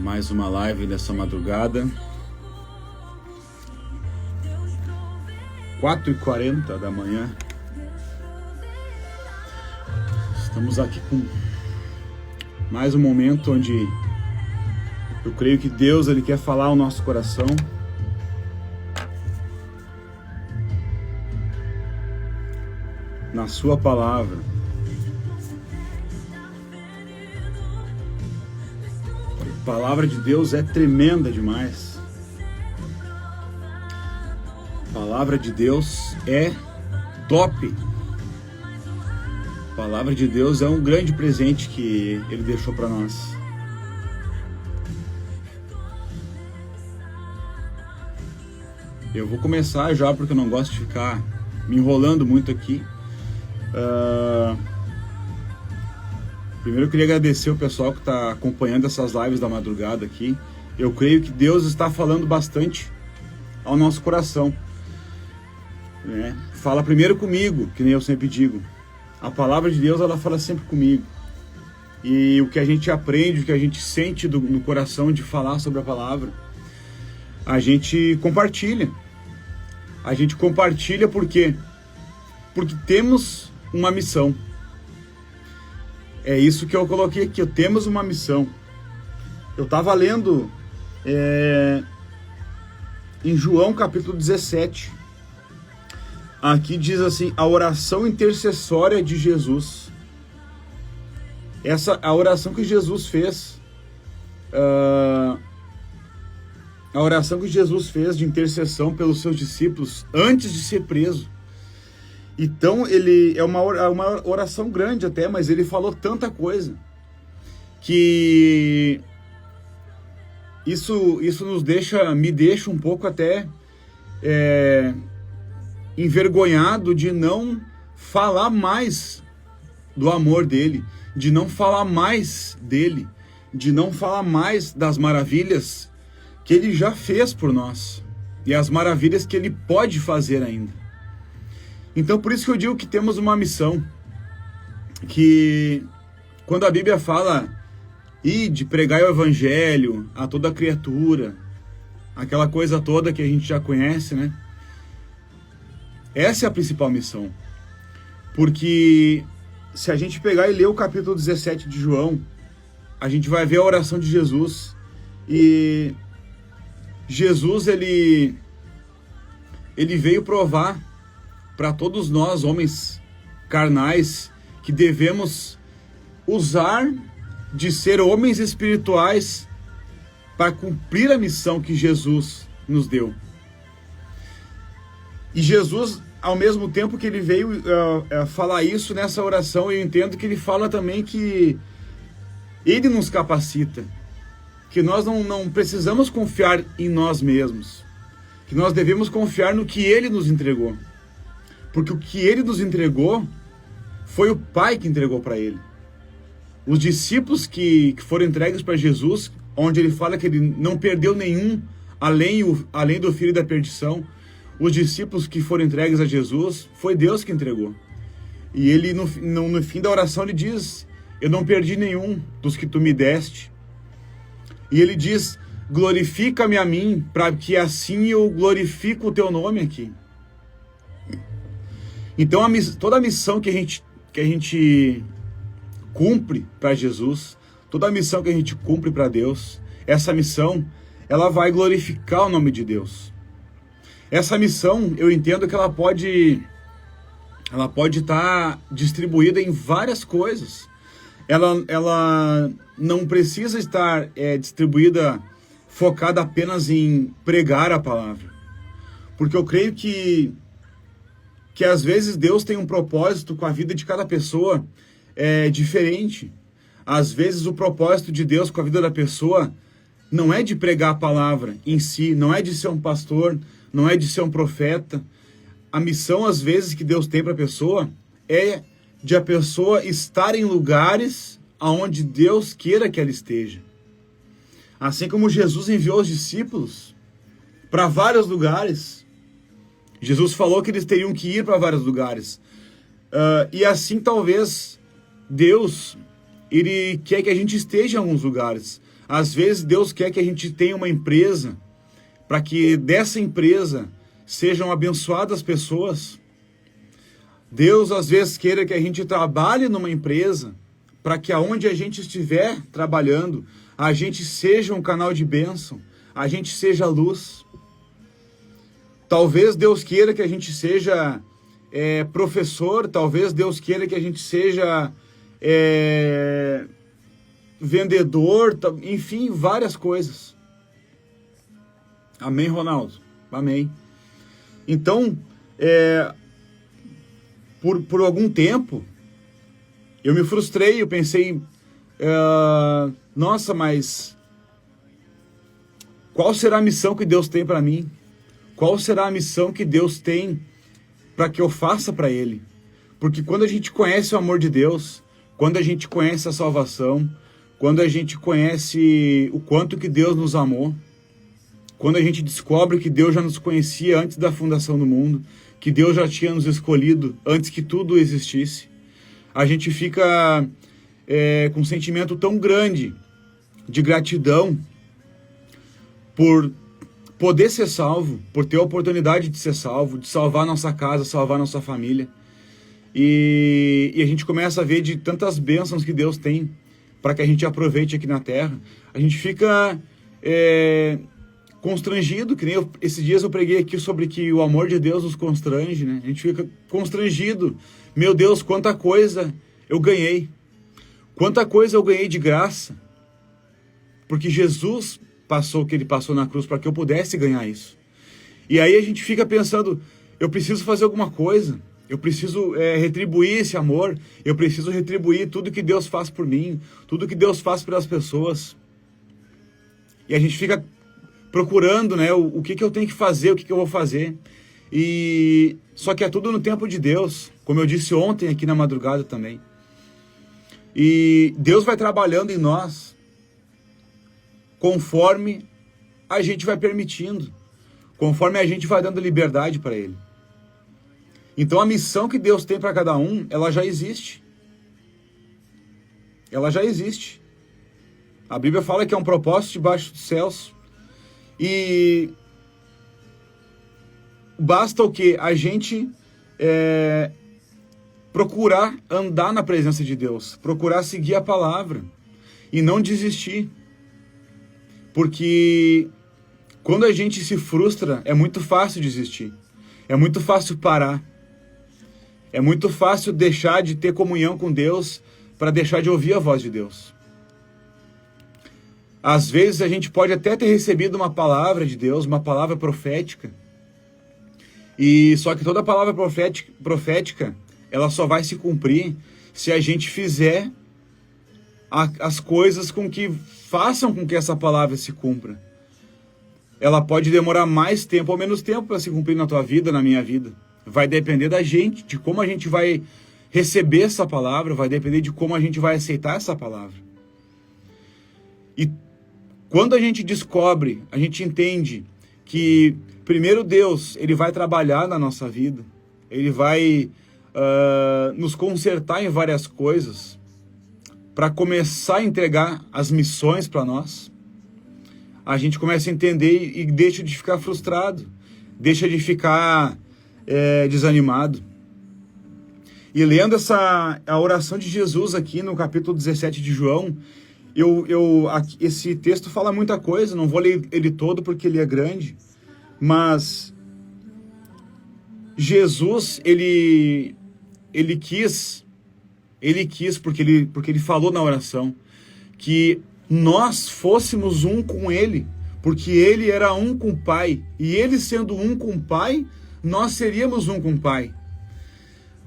Mais uma live dessa madrugada, 4h40 da manhã. Estamos aqui com mais um momento onde eu creio que Deus ele quer falar ao nosso coração. Na sua palavra. A palavra de Deus é tremenda demais. A palavra de Deus é top. A palavra de Deus é um grande presente que Ele deixou para nós. Eu vou começar já porque eu não gosto de ficar me enrolando muito aqui. Primeiro eu queria agradecer o pessoal que está acompanhando essas lives da madrugada aqui. Eu creio que Deus está falando bastante ao nosso coração, né? Fala primeiro comigo, que nem eu sempre digo. A palavra de Deus, ela fala sempre comigo. E o que a gente aprende, o que a gente sente no coração de falar sobre a palavra, a gente compartilha. A gente compartilha por quê? Porque temos uma missão. É isso que eu coloquei aqui, temos uma missão. Eu estava lendo em João capítulo 17. Aqui diz assim, a oração intercessória de Jesus. A oração que Jesus fez, a oração que Jesus fez de intercessão pelos seus discípulos antes de ser preso. Então, ele é uma oração grande até, mas ele falou tanta coisa que isso me deixa um pouco até envergonhado de não falar mais do amor dele, de não falar mais dele, de não falar mais das maravilhas que ele já fez por nós e as maravilhas que ele pode fazer ainda. Então, por isso que eu digo que temos uma missão, que quando a Bíblia fala de pregar o evangelho a toda criatura, aquela coisa toda que a gente já conhece, né? Essa é a principal missão. Porque se a gente pegar e ler o capítulo 17 de João, a gente vai ver a oração de Jesus. E Jesus, ele veio provar para todos nós, homens carnais, que devemos usar de ser homens espirituais para cumprir a missão que Jesus nos deu. E Jesus, ao mesmo tempo que ele veio falar isso nessa oração, eu entendo que ele fala também que ele nos capacita, que nós não precisamos confiar em nós mesmos, que nós devemos confiar no que ele nos entregou. Porque o que ele nos entregou foi o Pai que entregou para ele. Os discípulos que foram entregues para Jesus, onde ele fala que ele não perdeu nenhum, além do filho da perdição, os discípulos que foram entregues a Jesus, foi Deus que entregou. E ele, no fim da oração, ele diz, eu não perdi nenhum dos que tu me deste. E ele diz, glorifica-me a mim, para que assim eu glorifico o teu nome aqui. Então, toda a missão que a gente cumpre para Jesus, toda a missão que a gente cumpre para Deus, essa missão, ela vai glorificar o nome de Deus. Essa missão, eu entendo que ela pode estar distribuída em várias coisas. Ela não precisa estar distribuída, focada apenas em pregar a palavra. Porque eu creio que às vezes Deus tem um propósito com a vida de cada pessoa diferente. Às vezes o propósito de Deus com a vida da pessoa não é de pregar a palavra em si, não é de ser um pastor, não é de ser um profeta. A missão, às vezes, que Deus tem para a pessoa é de a pessoa estar em lugares aonde Deus queira que ela esteja. Assim como Jesus enviou os discípulos para vários lugares, Jesus falou que eles teriam que ir para vários lugares. E assim, talvez, Deus, ele quer que a gente esteja em alguns lugares. Às vezes Deus quer que a gente tenha uma empresa, para que dessa empresa sejam abençoadas pessoas. Deus às vezes queira que a gente trabalhe numa empresa, para que aonde a gente estiver trabalhando, a gente seja um canal de bênção, a gente seja luz. Talvez Deus queira que a gente seja professor, talvez Deus queira que a gente seja vendedor, enfim, várias coisas. Amém, Ronaldo? Amém. Então, por algum tempo, eu me frustrei, eu pensei, nossa, mas qual será a missão que Deus tem para mim? Qual será a missão que Deus tem para que eu faça para Ele? Porque quando a gente conhece o amor de Deus, quando a gente conhece a salvação, quando a gente conhece o quanto que Deus nos amou, quando a gente descobre que Deus já nos conhecia antes da fundação do mundo, que Deus já tinha nos escolhido antes que tudo existisse, a gente fica com um sentimento tão grande de gratidão por poder ser salvo, por ter a oportunidade de ser salvo, de salvar nossa casa, salvar nossa família. E a gente começa a ver de tantas bênçãos que Deus tem para que a gente aproveite aqui na terra. A gente fica constrangido, que nem esses dias eu preguei aqui sobre que o amor de Deus nos constrange, né? A gente fica constrangido. Meu Deus, quanta coisa eu ganhei. Quanta coisa eu ganhei de graça. Porque Jesus passou o que Ele passou na cruz para que eu pudesse ganhar isso. E aí a gente fica pensando, eu preciso fazer alguma coisa. Eu preciso retribuir esse amor. Eu preciso retribuir tudo que Deus faz por mim. Tudo que Deus faz pelas pessoas. E a gente fica procurando, né, o que eu tenho que fazer, o que eu vou fazer. E só que é tudo no tempo de Deus, como eu disse ontem aqui na madrugada também. E Deus vai trabalhando em nós conforme a gente vai permitindo, conforme a gente vai dando liberdade para Ele. Então a missão que Deus tem para cada um, ela já existe. Ela já existe. A Bíblia fala que é um propósito debaixo dos céus. E basta o quê? A gente procurar andar na presença de Deus, procurar seguir a palavra e não desistir. Porque quando a gente se frustra, é muito fácil desistir. É muito fácil parar. É muito fácil deixar de ter comunhão com Deus para deixar de ouvir a voz de Deus. Às vezes a gente pode até ter recebido uma palavra de Deus, uma palavra profética. E só que toda palavra profética, ela só vai se cumprir se a gente fizer as coisas com que façam com que essa palavra se cumpra. Ela pode demorar mais tempo ou menos tempo para se cumprir na tua vida, na minha vida. Vai depender da gente, de como a gente vai receber essa palavra, vai depender de como a gente vai aceitar essa palavra. E quando a gente descobre, a gente entende que primeiro Deus, Ele vai trabalhar na nossa vida, Ele vai nos consertar em várias coisas, para começar a entregar as missões para nós, a gente começa a entender e deixa de ficar frustrado, deixa de ficar desanimado. E lendo a oração de Jesus aqui no capítulo 17 de João, esse texto fala muita coisa, não vou ler ele todo porque ele é grande, mas Jesus, ele quis porque ele falou na oração que nós fôssemos um com Ele, porque Ele era um com o Pai, e Ele sendo um com o Pai, nós seríamos um com o Pai.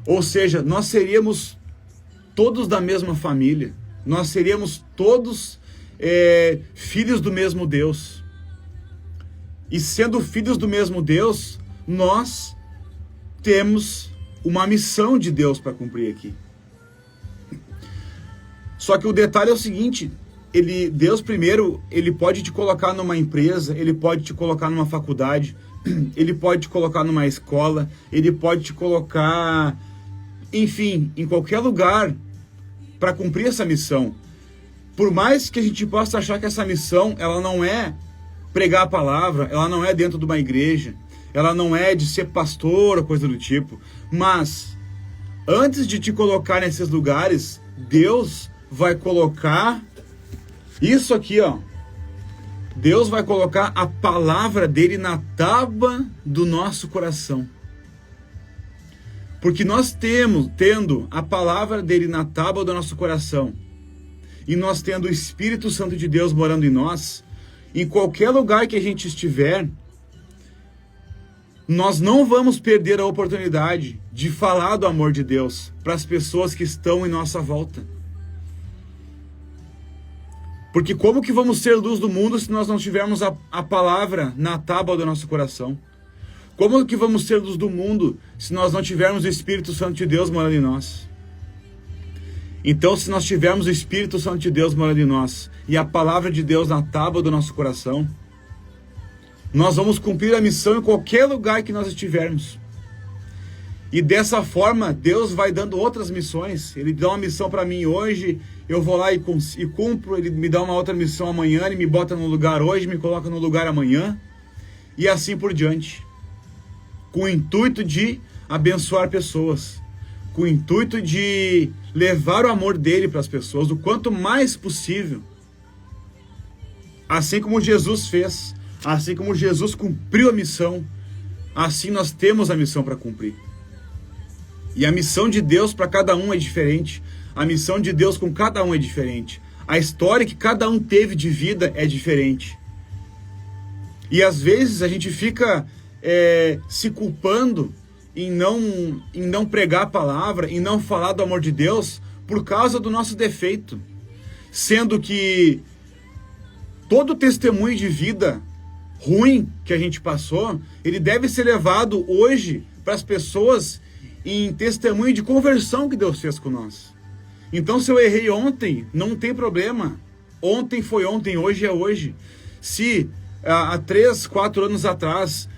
Ou seja, nós seríamos todos da mesma família, nós seríamos todos filhos do mesmo Deus. E sendo filhos do mesmo Deus, nós temos uma missão de Deus para cumprir aqui. Só que o detalhe é o seguinte, Deus primeiro, Ele pode te colocar numa empresa, Ele pode te colocar numa faculdade, Ele pode te colocar numa escola, Ele pode te colocar, enfim, em qualquer lugar para cumprir essa missão. por mais que a gente possa achar que essa missão, ela não é pregar a palavra, ela não é dentro de uma igreja, ela não é de ser pastor ou coisa do tipo, mas antes de te colocar nesses lugares, Deus vai colocar isso aqui, ó. Deus vai colocar a palavra dele na tábua do nosso coração. Porque nós tendo a palavra dele na tábua do nosso coração, e nós tendo o Espírito Santo de Deus morando em nós, em qualquer lugar que a gente estiver, nós não vamos perder a oportunidade de falar do amor de Deus para as pessoas que estão em nossa volta. Porque como que vamos ser luz do mundo se nós não tivermos a palavra na tábua do nosso coração? Como que vamos ser luz do mundo se nós não tivermos o Espírito Santo de Deus morando em nós? Então, se nós tivermos o Espírito Santo de Deus morando em nós e a palavra de Deus na tábua do nosso coração, nós vamos cumprir a missão em qualquer lugar que nós estivermos. E dessa forma, Deus vai dando outras missões. Ele dá uma missão para mim hoje, eu vou lá e cumpro. Ele me dá uma outra missão amanhã, ele me bota no lugar hoje, me coloca no lugar amanhã. E assim por diante. Com o intuito de abençoar pessoas. Com o intuito de levar o amor dele para as pessoas, o quanto mais possível. Assim como Jesus fez, assim como Jesus cumpriu a missão, assim nós temos a missão para cumprir. E a missão de Deus para cada um é diferente. A missão de Deus com cada um é diferente. A história que cada um teve de vida é diferente. E às vezes a gente fica se culpando em não pregar a palavra, em não falar do amor de Deus, por causa do nosso defeito. Sendo que todo testemunho de vida ruim que a gente passou, ele deve ser levado hoje para as pessoas em testemunho de conversão que Deus fez com nós. Então, se eu errei ontem, não tem problema. Ontem foi ontem, hoje é hoje. Se há 3, 4 anos atrás,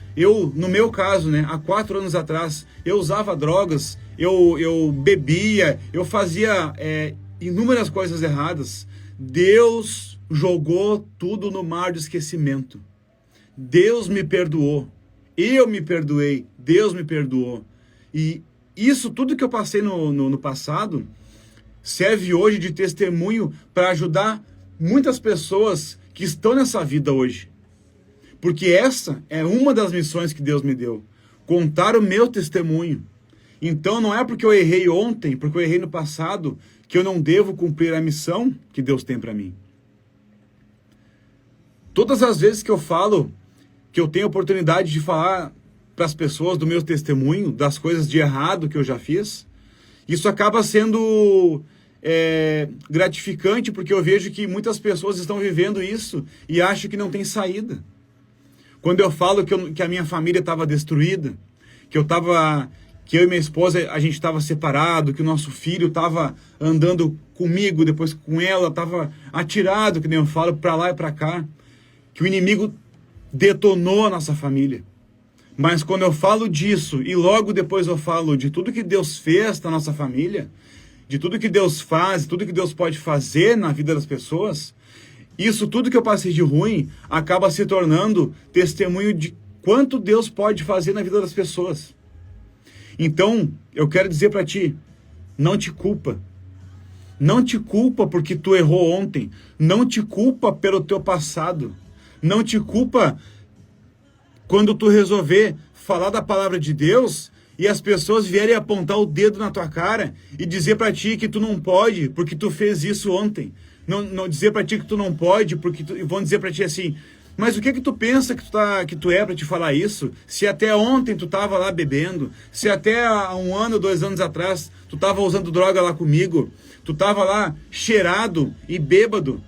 no meu caso, há 4 anos atrás, eu usava drogas, eu bebia, eu fazia inúmeras coisas erradas, Deus jogou tudo no mar do esquecimento. Deus me perdoou. Eu me perdoei. Deus me perdoou. E isso tudo que eu passei no passado serve hoje de testemunho para ajudar muitas pessoas que estão nessa vida hoje. Porque essa é uma das missões que Deus me deu. Contar o meu testemunho. Então não é porque eu errei ontem, porque eu errei no passado, que eu não devo cumprir a missão que Deus tem para mim. Todas as vezes que eu falo, que eu tenho a oportunidade de falar para as pessoas do meu testemunho, das coisas de errado que eu já fiz, isso acaba sendo gratificante, porque eu vejo que muitas pessoas estão vivendo isso e acham que não tem saída. Quando eu falo que a minha família estava destruída, que eu e minha esposa, a gente estava separado, que o nosso filho estava andando comigo, depois com ela, estava atirado, que nem eu falo, para lá e para cá, que o inimigo detonou a nossa família. Mas quando eu falo disso, e logo depois eu falo de tudo que Deus fez na nossa família, de tudo que Deus faz, tudo que Deus pode fazer na vida das pessoas, isso tudo que eu passei de ruim acaba se tornando testemunho de quanto Deus pode fazer na vida das pessoas. Então, eu quero dizer para ti, não te culpa. Não te culpa porque tu errou ontem. Não te culpa pelo teu passado. Não te culpa quando tu resolver falar da palavra de Deus e as pessoas vierem apontar o dedo na tua cara e dizer para ti que tu não pode porque tu fez isso ontem. Não dizer para ti que tu não pode porque vão dizer para ti assim, mas o que tu pensa que tu é para te falar isso? Se até ontem tu tava lá bebendo, se até há 1 ano, 2 anos atrás tu tava usando droga lá comigo, tu tava lá cheirado e bêbado,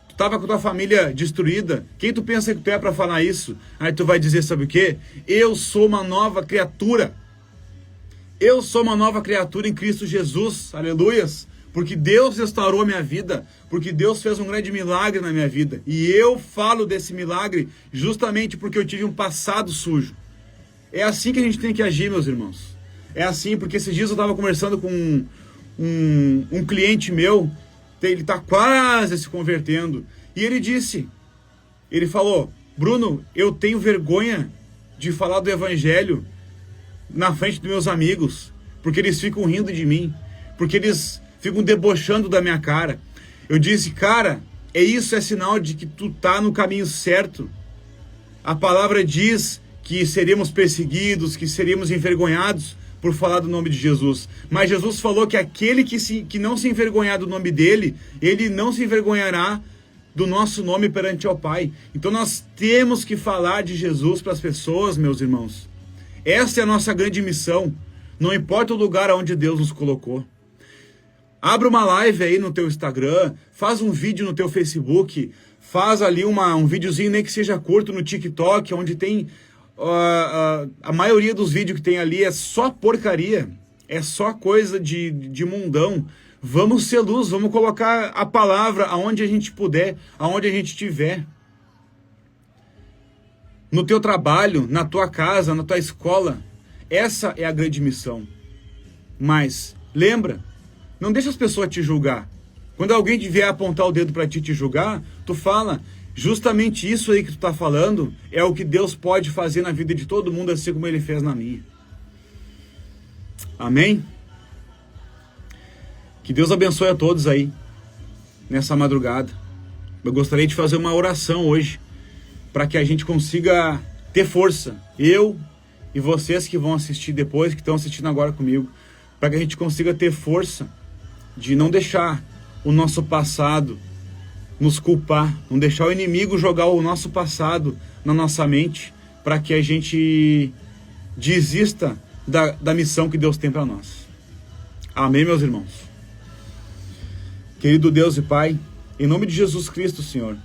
tu tava com tua família destruída, quem tu pensa que tu é para falar isso? Aí tu vai dizer, sabe o quê? Eu sou uma nova criatura. Eu sou uma nova criatura em Cristo Jesus, aleluias. Porque Deus restaurou a minha vida, porque Deus fez um grande milagre na minha vida. E eu falo desse milagre justamente porque eu tive um passado sujo. É assim que a gente tem que agir, meus irmãos. É assim, porque esses dias eu estava conversando com um cliente meu, ele está quase se convertendo. E ele falou, Bruno, eu tenho vergonha de falar do evangelho na frente dos meus amigos, porque eles ficam rindo de mim, porque eles ficam debochando da minha cara. Eu disse, cara, isso é sinal de que tu tá no caminho certo. A palavra diz que seríamos perseguidos, que seríamos envergonhados por falar do nome de Jesus. Mas Jesus falou que aquele que não se envergonhar do nome dele, ele não se envergonhará do nosso nome perante ao Pai. Então nós temos que falar de Jesus para as pessoas, meus irmãos. Essa é a nossa grande missão. Não importa o lugar onde Deus nos colocou. Abra uma live aí no teu Instagram, faz um vídeo no teu Facebook, faz ali um videozinho, nem que seja curto, no TikTok, onde tem... a maioria dos vídeos que tem ali é só porcaria, é só coisa de mundão. Vamos ser luz, vamos colocar a palavra aonde a gente puder, aonde a gente estiver. No teu trabalho, na tua casa, na tua escola. Essa é a grande missão. Mas, lembra, não deixa as pessoas te julgar. Quando alguém vier apontar o dedo para ti te julgar, tu fala, justamente isso aí que tu tá falando é o que Deus pode fazer na vida de todo mundo, assim como Ele fez na minha. Amém? Que Deus abençoe a todos aí, nessa madrugada. Eu gostaria de fazer uma oração hoje, para que a gente consiga ter força. Eu e vocês que vão assistir depois, que estão assistindo agora comigo, para que a gente consiga ter força de não deixar o nosso passado nos culpar, não deixar o inimigo jogar o nosso passado na nossa mente, para que a gente desista da missão que Deus tem para nós. Amém, meus irmãos? Querido Deus e Pai, em nome de Jesus Cristo, Senhor,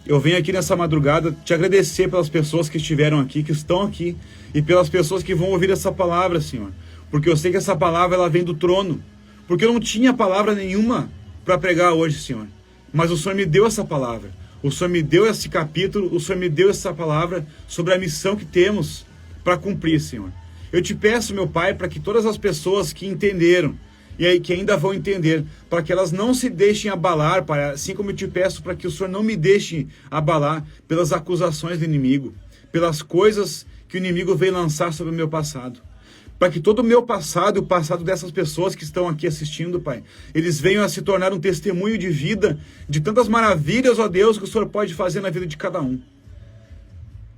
eu venho aqui nessa madrugada te agradecer pelas pessoas que estiveram aqui, que estão aqui, e pelas pessoas que vão ouvir essa palavra, Senhor, porque eu sei que essa palavra ela vem do trono, porque eu não tinha palavra nenhuma para pregar hoje, Senhor, mas o Senhor me deu essa palavra, o Senhor me deu esse capítulo, o Senhor me deu essa palavra sobre a missão que temos para cumprir, Senhor. Eu te peço, meu Pai, para que todas as pessoas que entenderam, e aí que ainda vão entender, para que elas não se deixem abalar, Pai, assim como eu te peço para que o Senhor não me deixe abalar pelas acusações do inimigo, pelas coisas que o inimigo veio lançar sobre o meu passado. Para que todo o meu passado e o passado dessas pessoas que estão aqui assistindo, Pai, eles venham a se tornar um testemunho de vida, de tantas maravilhas, ó Deus, que o Senhor pode fazer na vida de cada um.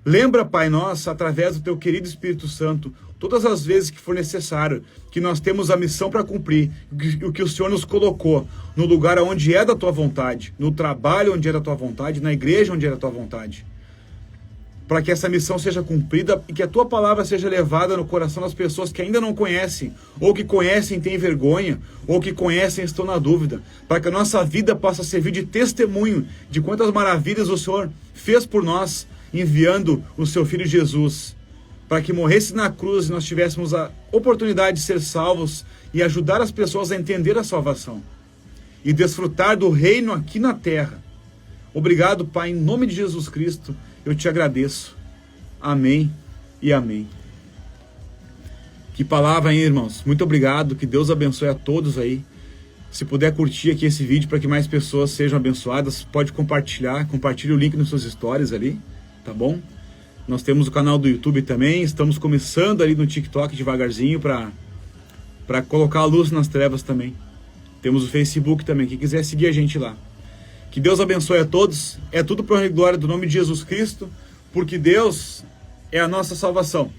Lembra, Pai nosso, através do Teu querido Espírito Santo, todas as vezes que for necessário, que nós temos a missão para cumprir, o que o Senhor nos colocou, no lugar onde é da Tua vontade, no trabalho onde é da Tua vontade, na igreja onde é da Tua vontade, para que essa missão seja cumprida e que a Tua palavra seja levada no coração das pessoas que ainda não conhecem, ou que conhecem e têm vergonha, ou que conhecem e estão na dúvida, para que a nossa vida possa servir de testemunho de quantas maravilhas o Senhor fez por nós, enviando o Seu Filho Jesus, para que morresse na cruz e nós tivéssemos a oportunidade de ser salvos e ajudar as pessoas a entender a salvação e desfrutar do reino aqui na terra. Obrigado, Pai, em nome de Jesus Cristo, eu te agradeço. Amém e amém. Que palavra, hein, irmãos? Muito obrigado, que Deus abençoe a todos aí. Se puder curtir aqui esse vídeo para que mais pessoas sejam abençoadas, pode compartilhar, compartilhe o link nos seus stories ali, tá bom? Nós temos o canal do YouTube também, estamos começando ali no TikTok devagarzinho para colocar a luz nas trevas também. Temos o Facebook também, quem quiser seguir a gente lá. Que Deus abençoe a todos, é tudo para a glória do nome de Jesus Cristo, porque Deus é a nossa salvação.